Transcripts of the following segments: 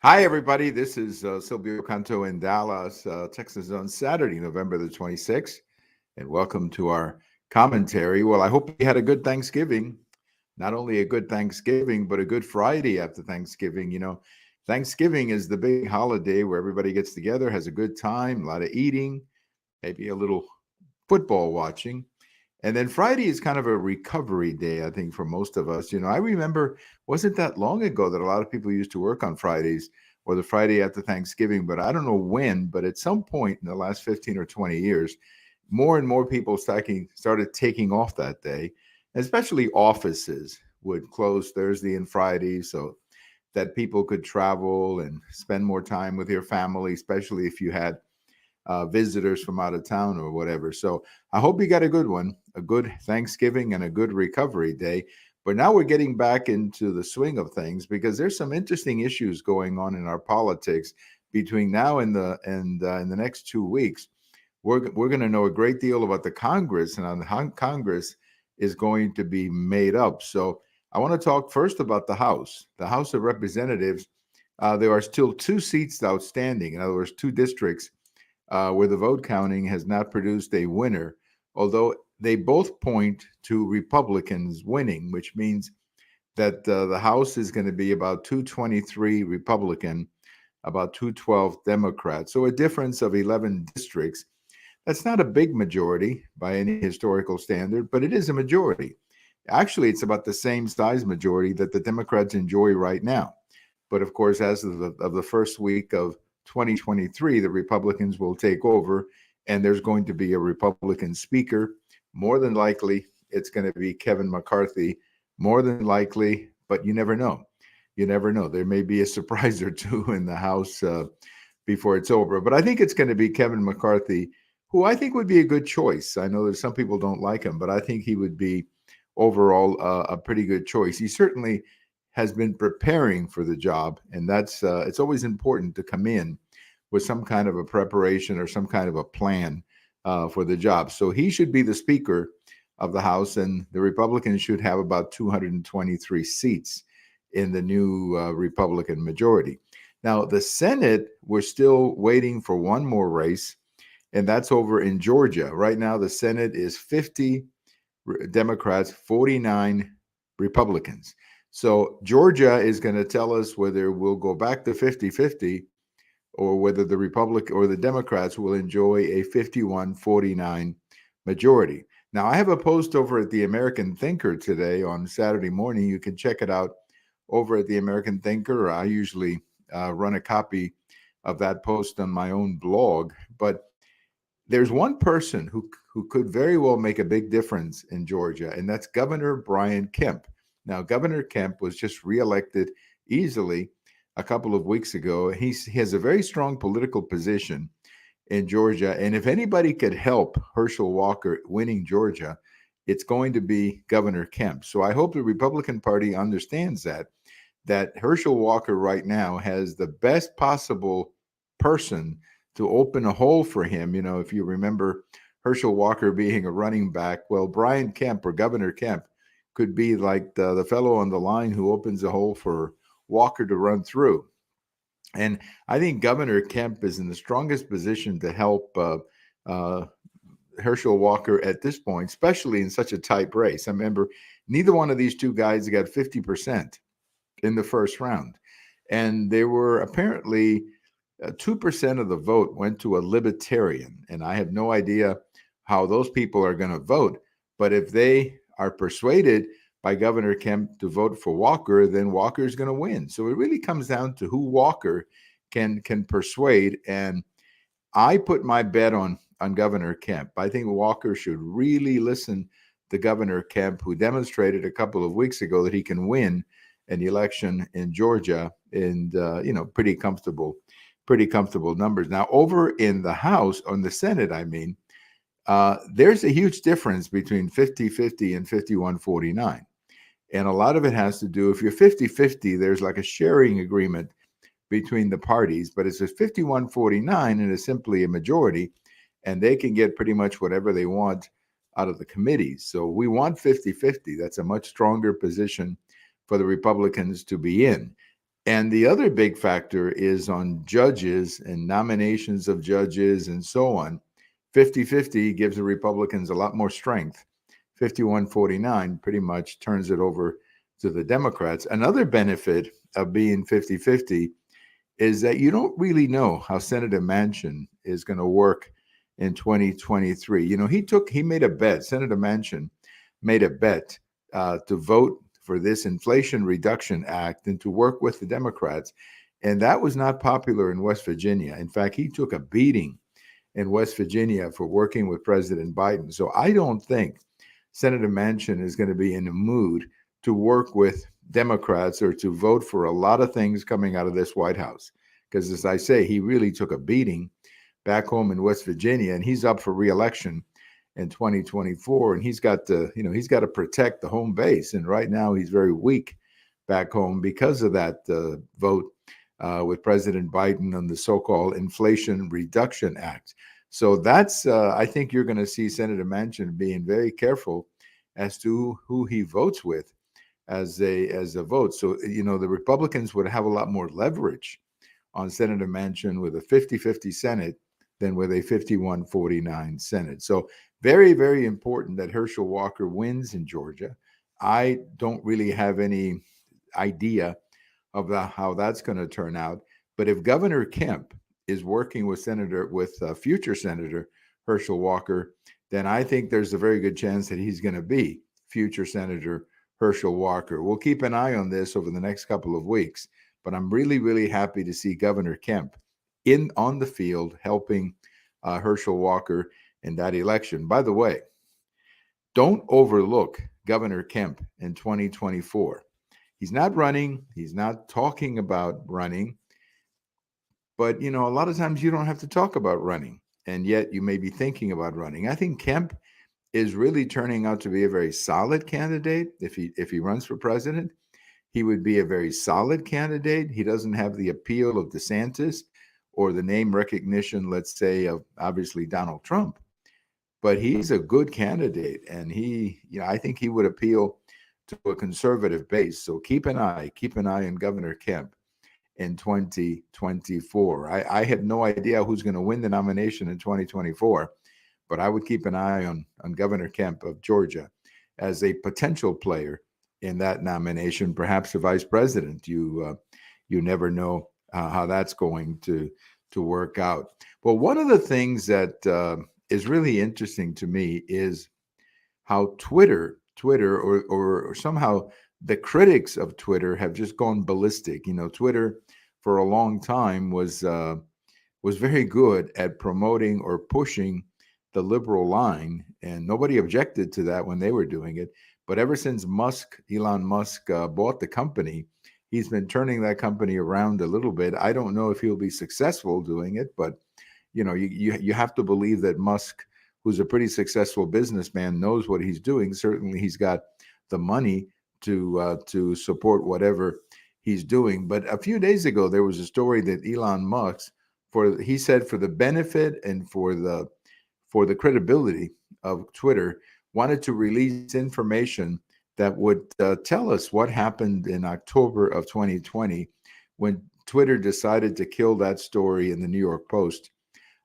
Hi, everybody. This is Silvio Canto in Dallas, Texas on Saturday, November the 26th. And welcome to our commentary. Well, I hope you had a good Thanksgiving. Not only a good Thanksgiving, but a good Friday after Thanksgiving. Thanksgiving is the big holiday where everybody gets together, has a good time, a lot of eating, maybe a little football watching. And then Friday is kind of a recovery day, I think, for most of us. I remember wasn't that long ago that a lot of people used to work on Fridays or the Friday after Thanksgiving, but I don't know when, but at some point in the last 15 or 20 years, more and more people started taking off that day, especially offices would close Thursday and Friday so that people could travel and spend more time with your family, especially if you had visitors from out of town or whatever. So I hope you got a good one, a good Thanksgiving and a good recovery day. But now we're getting back into the swing of things because there's some interesting issues going on in our politics between now and in the next 2 weeks. We're going to know a great deal about the Congress and how Congress is going to be made up. So I want to talk first about the House of Representatives. There are still two seats outstanding. In other words, two districts where the vote counting has not produced a winner, although they both point to Republicans winning, which means that the House is going to be about 223 Republican, about 212 Democrat. So a difference of 11 districts. That's not a big majority by any historical standard, but it is a majority. Actually, it's about the same size majority that the Democrats enjoy right now. But of course, as of the first week of 2023, the Republicans will take over, and there's going to be a Republican speaker. More than likely, it's going to be Kevin McCarthy. More than likely, but you never know. You never know. There may be a surprise or two in the House before it's over. But I think it's going to be Kevin McCarthy, who I think would be a good choice. I know that some people don't like him, but I think he would be overall a pretty good choice. He certainly has been preparing for the job, and that's it's always important to come in with some kind of a preparation or some kind of a plan for the job. So he should be the Speaker of the House, and the Republicans should have about 223 seats in the new Republican majority. Now, the Senate, we're still waiting for one more race, and that's over in Georgia. Right now, the Senate is 50 Democrats, 49 Republicans. So Georgia is going to tell us whether we'll go back to 50-50 or whether the Republic or the Democrats will enjoy a 51-49 majority. Now, I have a post over at the American Thinker today on Saturday morning. You can check it out over at the American Thinker. I usually run a copy of that post on my own blog. But there's one person who could very well make a big difference in Georgia, and that's Governor Brian Kemp. Now, Governor Kemp was just reelected easily a couple of weeks ago. He has a very strong political position in Georgia, and if anybody could help Herschel Walker winning Georgia, it's going to be Governor Kemp. So I hope the Republican Party understands that Herschel Walker right now has the best possible person to open a hole for him. If you remember Herschel Walker being a running back, well, Brian Kemp or Governor Kemp could be like the fellow on the line who opens a hole for Walker to run through. And I think Governor Kemp is in the strongest position to help uh, Herschel Walker at this point, especially in such a tight race. I remember neither one of these two guys got 50% in the first round. And there were apparently 2% of the vote went to a libertarian. And I have no idea how those people are going to vote. But if they are persuaded by Governor Kemp to vote for Walker, then Walker is going to win. So it really comes down to who Walker can persuade. And I put my bet on Governor Kemp. I think Walker should really listen to Governor Kemp, who demonstrated a couple of weeks ago that he can win an election in Georgia in pretty comfortable numbers. Now, over in the House, on the Senate, I mean, there's a huge difference between 50-50 and 51-49. And a lot of it has to do, if you're 50-50, there's like a sharing agreement between the parties, but it's a 51-49 and it's simply a majority, and they can get pretty much whatever they want out of the committees. So we want 50-50. That's a much stronger position for the Republicans to be in. And the other big factor is on judges and nominations of judges and so on. 50-50 gives the Republicans a lot more strength. 51-49 pretty much turns it over to the Democrats. Another benefit of being 50-50 is that you don't really know how Senator Manchin is going to work in 2023. He made a bet. Senator Manchin made a bet to vote for this Inflation Reduction Act and to work with the Democrats. And that was not popular in West Virginia. In fact, he took a beating in West Virginia for working with President Biden. So I don't think Senator Manchin is going to be in the mood to work with Democrats or to vote for a lot of things coming out of this White House. Because as I say, he really took a beating back home in West Virginia, and he's up for re-election in 2024, and he's got to protect the home base. And right now he's very weak back home because of that vote with President Biden on the so-called Inflation Reduction Act. So that's I think you're going to see Senator Manchin being very careful as to who he votes with as a vote. So the Republicans would have a lot more leverage on Senator Manchin with a 50-50 Senate than with a 51-49 Senate. So very, very important that Herschel Walker wins in Georgia. I don't really have any idea of how that's going to turn out. But if Governor Kemp is working with future Senator Herschel Walker, then I think there's a very good chance that he's going to be future Senator Herschel Walker. We'll keep an eye on this over the next couple of weeks. But I'm really, really happy to see Governor Kemp on the field helping Herschel Walker in that election. By the way, don't overlook Governor Kemp in 2024. He's not running. He's not talking about running. But, a lot of times you don't have to talk about running, and yet you may be thinking about running. I think Kemp is really turning out to be a very solid candidate. If he runs for president, he would be a very solid candidate. He doesn't have the appeal of DeSantis or the name recognition, let's say, of obviously Donald Trump. But he's a good candidate, and I think he would appeal to a conservative base. So keep an eye on Governor Kemp in 2024. I have no idea who's going to win the nomination in 2024, but I would keep an eye on Governor Kemp of Georgia as a potential player in that nomination, perhaps a vice president. You never know how that's going to work out. Well, one of the things that is really interesting to me is how Twitter or somehow the critics of Twitter have just gone ballistic. Twitter for a long time was very good at promoting or pushing the liberal line, and nobody objected to that when they were doing it. But ever since Elon Musk bought the company, he's been turning that company around a little bit. I don't know if he'll be successful doing it, but you have to believe that Musk, who's a pretty successful businessman, knows what he's doing. Certainly, he's got the money to support whatever he's doing. But a few days ago, there was a story that Elon Musk, he said for the benefit and for the credibility of Twitter, wanted to release information that would tell us what happened in October of 2020 when Twitter decided to kill that story in the New York Post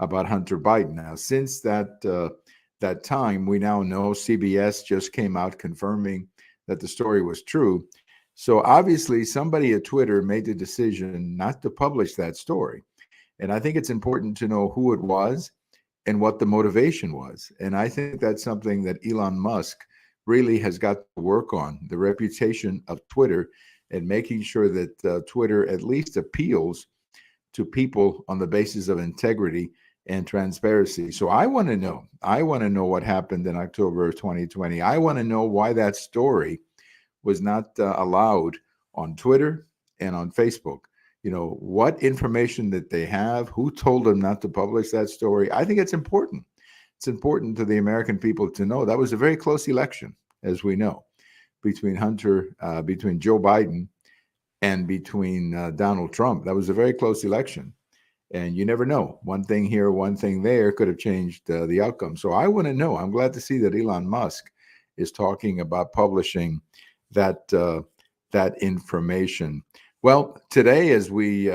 about Hunter Biden. Now, since that time, we now know CBS just came out confirming that the story was true. So obviously, somebody at Twitter made the decision not to publish that story. And I think it's important to know who it was and what the motivation was. And I think that's something that Elon Musk really has got to work on, the reputation of Twitter, and making sure that Twitter at least appeals to people on the basis of integrity and transparency. So I want to know what happened in October of 2020. I want to know why that story was not allowed on Twitter and on Facebook. What information that they have, who told them not to publish that story. I think it's important. It's important to the American people to know that was a very close election, as we know, between Joe Biden and between Donald Trump. That was a very close election. And you never know. One thing here, one thing there could have changed the outcome. So I want to know. I'm glad to see that Elon Musk is talking about publishing that information. Well, today, as we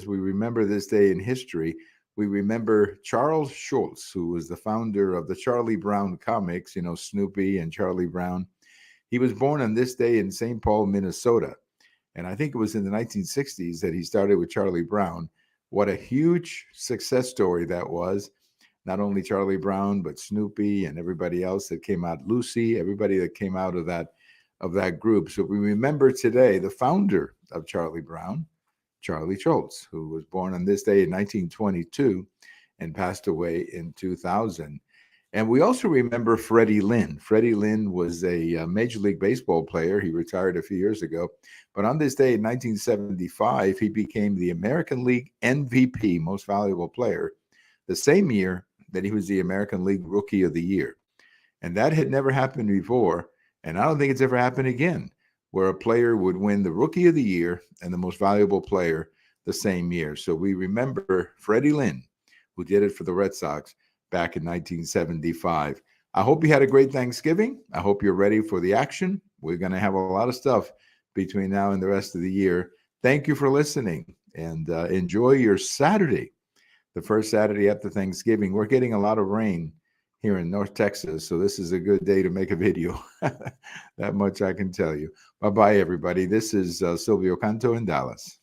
remember this day in history, we remember Charles Schulz, who was the founder of the Charlie Brown comics. You know, Snoopy and Charlie Brown. He was born on this day in St. Paul, Minnesota, and I think it was in the 1960s that he started with Charlie Brown. What a huge success story that was! Not only Charlie Brown, but Snoopy and everybody else that came out, Lucy, everybody that came out of that group. So we remember today the founder of Charlie Brown, Charlie Schulz, who was born on this day in 1922 and passed away in 2000. And we also remember Freddie Lynn. Freddie Lynn was a Major League Baseball player. He retired a few years ago. But on this day in 1975, he became the American League MVP, most valuable player, the same year that he was the American League Rookie of the Year. And that had never happened before. And I don't think it's ever happened again, where a player would win the Rookie of the Year and the most valuable player the same year. So we remember Freddie Lynn, who did it for the Red Sox back in 1975. I hope you had a great Thanksgiving. I hope you're ready for the action. We're going to have a lot of stuff between now and the rest of the year. Thank you for listening, and enjoy your Saturday, the first Saturday after Thanksgiving. We're getting a lot of rain here in North Texas, so this is a good day to make a video. That much I can tell you. Bye-bye, everybody. This is Silvio Canto in Dallas.